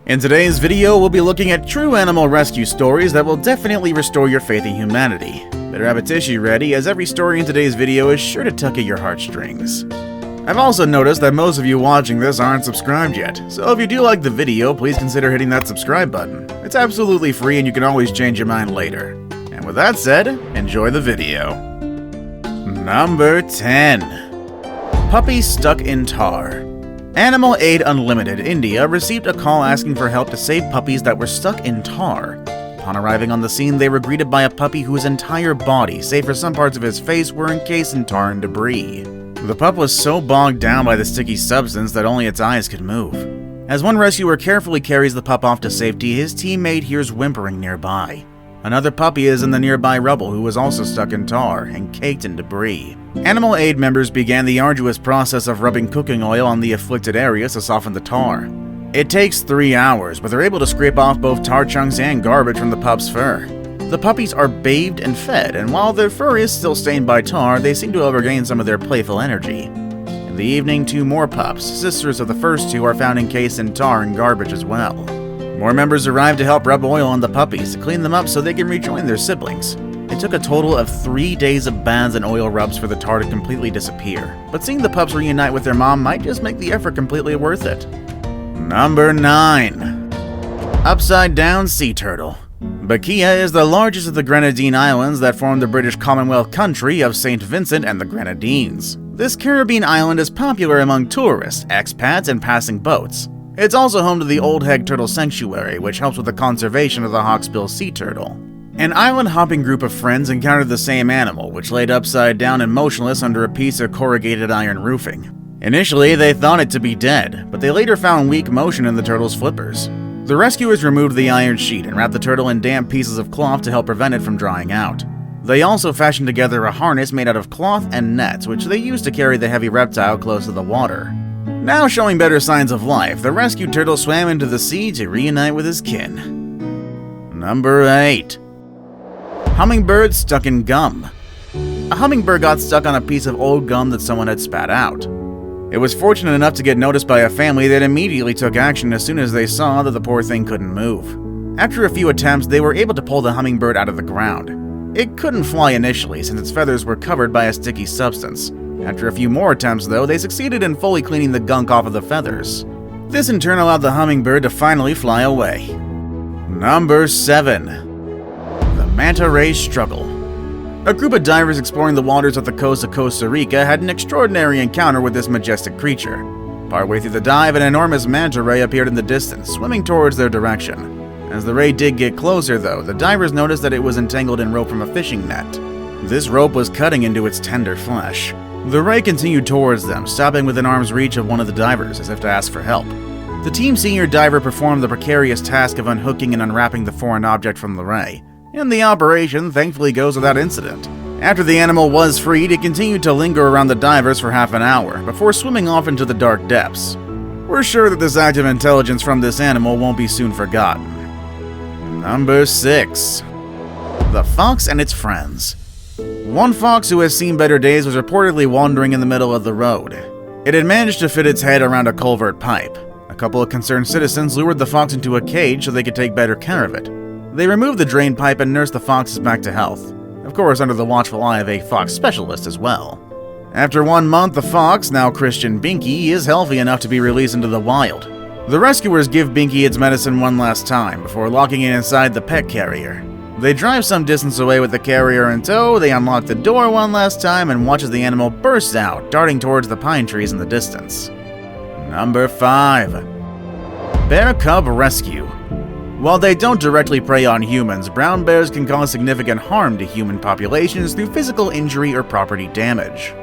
In today's video, we'll be looking at true animal rescue stories that will definitely restore your faith in humanity. Better have a tissue ready, as every story in today's video is sure to tug at your heartstrings. I've also noticed that most of you watching this aren't subscribed yet, so if you do like the video, please consider hitting that subscribe button. It's absolutely free and you can always change your mind later. And with that said, enjoy the video. Number 10. Puppies stuck in tar. Animal Aid Unlimited India received a call asking for help to save puppies that were stuck in tar. Upon arriving on the scene, they were greeted by a puppy whose entire body, save for some parts of his face, were encased in tar and debris. The pup was so bogged down by the sticky substance that only its eyes could move. As one rescuer carefully carries the pup off to safety, his teammate hears whimpering nearby. Another puppy is in the nearby rubble who was also stuck in tar and caked in debris. Animal Aid members began the arduous process of rubbing cooking oil on the afflicted areas to soften the tar. It takes 3 hours, but they're able to scrape off both tar chunks and garbage from the pup's fur. The puppies are bathed and fed, and while their fur is still stained by tar, they seem to have regained some of their playful energy. In the evening, 2 more pups, sisters of the first 2, are found encased in tar and garbage as well. More members arrive to help rub oil on the puppies to clean them up so they can rejoin their siblings. It took a total of 3 days of baths and oil rubs for the tar to completely disappear, but seeing the pups reunite with their mom might just make the effort completely worth it. Number 9. Upside Down Sea Turtle. Bakia is the largest of the Grenadine Islands that form the British Commonwealth country of St. Vincent and the Grenadines. This Caribbean island is popular among tourists, expats, and passing boats. It's also home to the Old Heg Turtle Sanctuary, which helps with the conservation of the hawksbill sea turtle. An island-hopping group of friends encountered the same animal, which laid upside down and motionless under a piece of corrugated iron roofing. Initially, they thought it to be dead, but they later found weak motion in the turtle's flippers. The rescuers removed the iron sheet and wrapped the turtle in damp pieces of cloth to help prevent it from drying out. They also fashioned together a harness made out of cloth and nets, which they used to carry the heavy reptile close to the water. Now showing better signs of life, the rescued turtle swam into the sea to reunite with his kin. Number 8. Hummingbird stuck in gum. A hummingbird got stuck on a piece of old gum that someone had spat out. It was fortunate enough to get noticed by a family that immediately took action as soon as they saw that the poor thing couldn't move. After a few attempts, they were able to pull the hummingbird out of the ground. It couldn't fly initially since its feathers were covered by a sticky substance. After a few more attempts, though, they succeeded in fully cleaning the gunk off of the feathers. This in turn allowed the hummingbird to finally fly away. Number 7. The manta ray struggle. A group of divers exploring the waters of the coast of Costa Rica had an extraordinary encounter with this majestic creature. Partway through the dive, an enormous manta ray appeared in the distance, swimming towards their direction. As the ray did get closer, though, the divers noticed that it was entangled in rope from a fishing net. This rope was cutting into its tender flesh. The ray continued towards them, stopping within arm's reach of one of the divers, as if to ask for help. The team senior diver performed the precarious task of unhooking and unwrapping the foreign object from the ray, and the operation thankfully goes without incident. After the animal was freed, it continued to linger around the divers for half an hour, before swimming off into the dark depths. We're sure that this act of intelligence from this animal won't be soon forgotten. Number 6. The fox and its friends. One fox who has seen better days was reportedly wandering in the middle of the road. It had managed to fit its head around a culvert pipe. A couple of concerned citizens lured the fox into a cage so they could take better care of it. They removed the drain pipe and nursed the foxes back to health, of course under the watchful eye of a fox specialist as well. After 1 month, the fox, now Christian Binky, is healthy enough to be released into the wild. The rescuers give Binky its medicine one last time before locking it inside the pet carrier. They drive some distance away with the carrier in tow, they unlock the door one last time and watch as the animal bursts out, darting towards the pine trees in the distance. Number 5. Bear Cub Rescue. While they don't directly prey on humans, brown bears can cause significant harm to human populations through physical injury or property damage.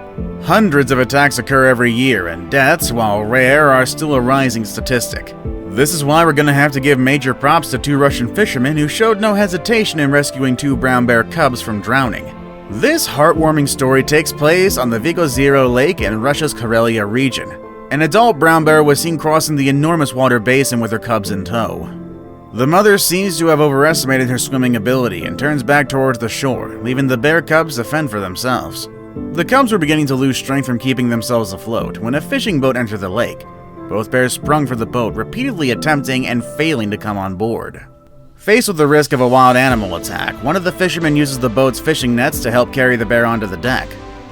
Hundreds of attacks occur every year, and deaths, while rare, are still a rising statistic. This is why we're gonna have to give major props to 2 Russian fishermen who showed no hesitation in rescuing 2 brown bear cubs from drowning. This heartwarming story takes place on the Vigozero Lake in Russia's Karelia region. An adult brown bear was seen crossing the enormous water basin with her cubs in tow. The mother seems to have overestimated her swimming ability and turns back towards the shore, leaving the bear cubs to fend for themselves. The cubs were beginning to lose strength from keeping themselves afloat when a fishing boat entered the lake. Both pairs sprung for the boat, repeatedly attempting and failing to come on board. Faced with the risk of a wild animal attack, one of the fishermen uses the boat's fishing nets to help carry the bear onto the deck.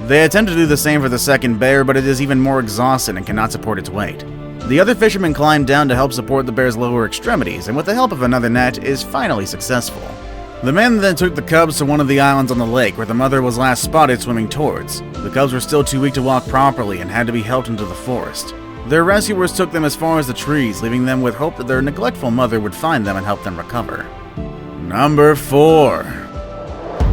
They attempt to do the same for the second bear, but it is even more exhausted and cannot support its weight. The other fisherman climbed down to help support the bear's lower extremities, and with the help of another net, is finally successful. The men then took the cubs to one of the islands on the lake where the mother was last spotted swimming towards. The cubs were still too weak to walk properly and had to be helped into the forest. Their rescuers took them as far as the trees, leaving them with hope that their neglectful mother would find them and help them recover. Number 4.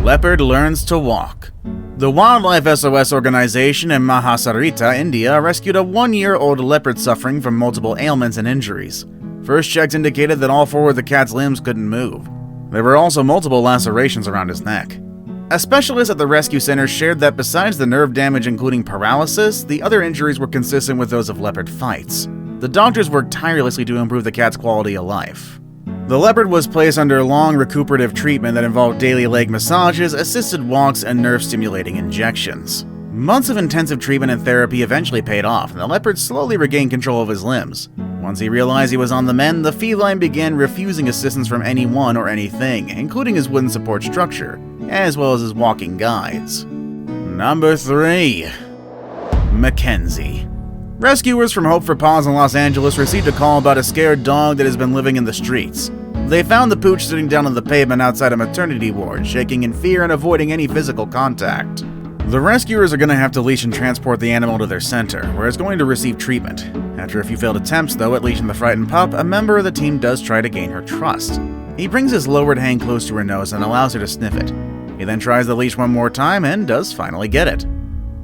Leopard learns to walk. The Wildlife SOS organization in Mahasarita, India, rescued a 1-year-old leopard suffering from multiple ailments and injuries. First checks indicated that all 4 of the cat's limbs couldn't move. There were also multiple lacerations around his neck. A specialist at the rescue center shared that besides the nerve damage including paralysis, the other injuries were consistent with those of leopard fights. The doctors worked tirelessly to improve the cat's quality of life. The leopard was placed under long recuperative treatment that involved daily leg massages, assisted walks, and nerve-stimulating injections. Months of intensive treatment and therapy eventually paid off, and the leopard slowly regained control of his limbs. Once he realized he was on the mend, the feline began refusing assistance from anyone or anything, including his wooden support structure, as well as his walking guides. Number 3. MCKENZIE. Rescuers from Hope for Paws in Los Angeles received a call about a scared dog that has been living in the streets. They found the pooch sitting down on the pavement outside a maternity ward, shaking in fear and avoiding any physical contact. The rescuers are going to have to leash and transport the animal to their center, where it's going to receive treatment. After a few failed attempts, though, at leashing the frightened pup, a member of the team does try to gain her trust. He brings his lowered hand close to her nose and allows her to sniff it. He then tries the leash one more time and does finally get it.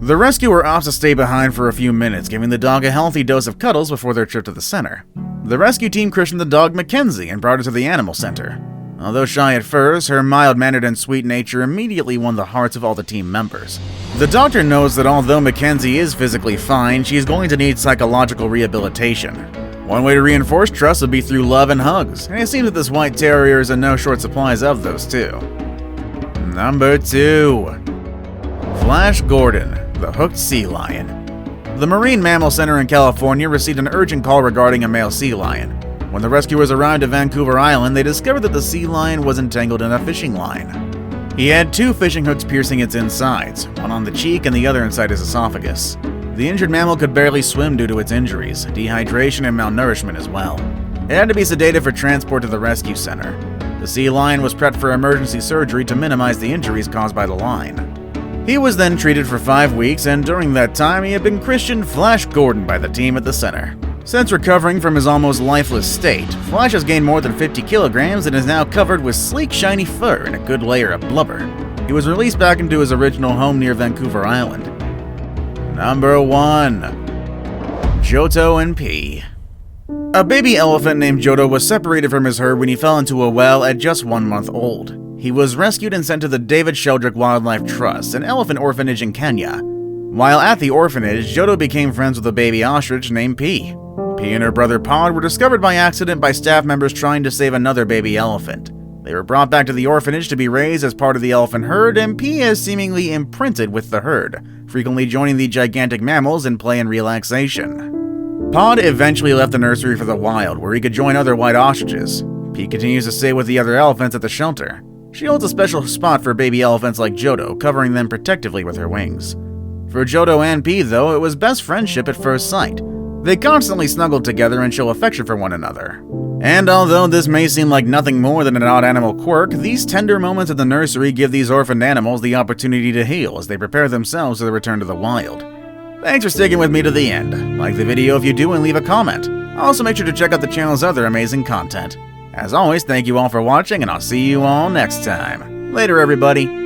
The rescuer opts to stay behind for a few minutes, giving the dog a healthy dose of cuddles before their trip to the center. The rescue team christened the dog MCKENZIE and brought her to the animal center. Although shy at first, her mild-mannered and sweet nature immediately won the hearts of all the team members. The doctor knows that although MCKENZIE is physically fine, she is going to need psychological rehabilitation. One way to reinforce trust would be through love and hugs, and it seems that this white terrier is in no short supplies of those too. Number 2. Flash Gordon, the hooked sea lion. The Marine Mammal Center in California received an urgent call regarding a male sea lion. When the rescuers arrived at Vancouver Island, they discovered that the sea lion was entangled in a fishing line. He had 2 fishing hooks piercing its insides, one on the cheek and the other inside his esophagus. The injured mammal could barely swim due to its injuries, dehydration, and malnourishment as well. It had to be sedated for transport to the rescue center. The sea lion was prepped for emergency surgery to minimize the injuries caused by the line. He was then treated for 5 weeks, and during that time he had been christened Flash Gordon by the team at the center. Since recovering from his almost lifeless state, Flash has gained more than 50 kilograms and is now covered with sleek, shiny fur and a good layer of blubber. He was released back into his original home near Vancouver Island. Number 1. JOTTO and P. A baby elephant named JOTTO was separated from his herd when he fell into a well at just 1 month old. He was rescued and sent to the David Sheldrick Wildlife Trust, an elephant orphanage in Kenya. While at the orphanage, JOTTO became friends with a baby ostrich named P. P and her brother Pod were discovered by accident by staff members trying to save another baby elephant. They were brought back to the orphanage to be raised as part of the elephant herd, and P is seemingly imprinted with the herd, frequently joining the gigantic mammals in play and relaxation. Pod eventually left the nursery for the wild, where he could join other white ostriches. P continues to stay with the other elephants at the shelter. She holds a special spot for baby elephants like JOTTO, covering them protectively with her wings. For JOTTO and P, though, it was best friendship at first sight. They constantly snuggled together and show affection for one another. And although this may seem like nothing more than an odd animal quirk, these tender moments at the nursery give these orphaned animals the opportunity to heal as they prepare themselves for the return to the wild. Thanks for sticking with me to the end. Like the video if you do and leave a comment. Also make sure to check out the channel's other amazing content. As always, thank you all for watching, and I'll see you all next time. Later, everybody.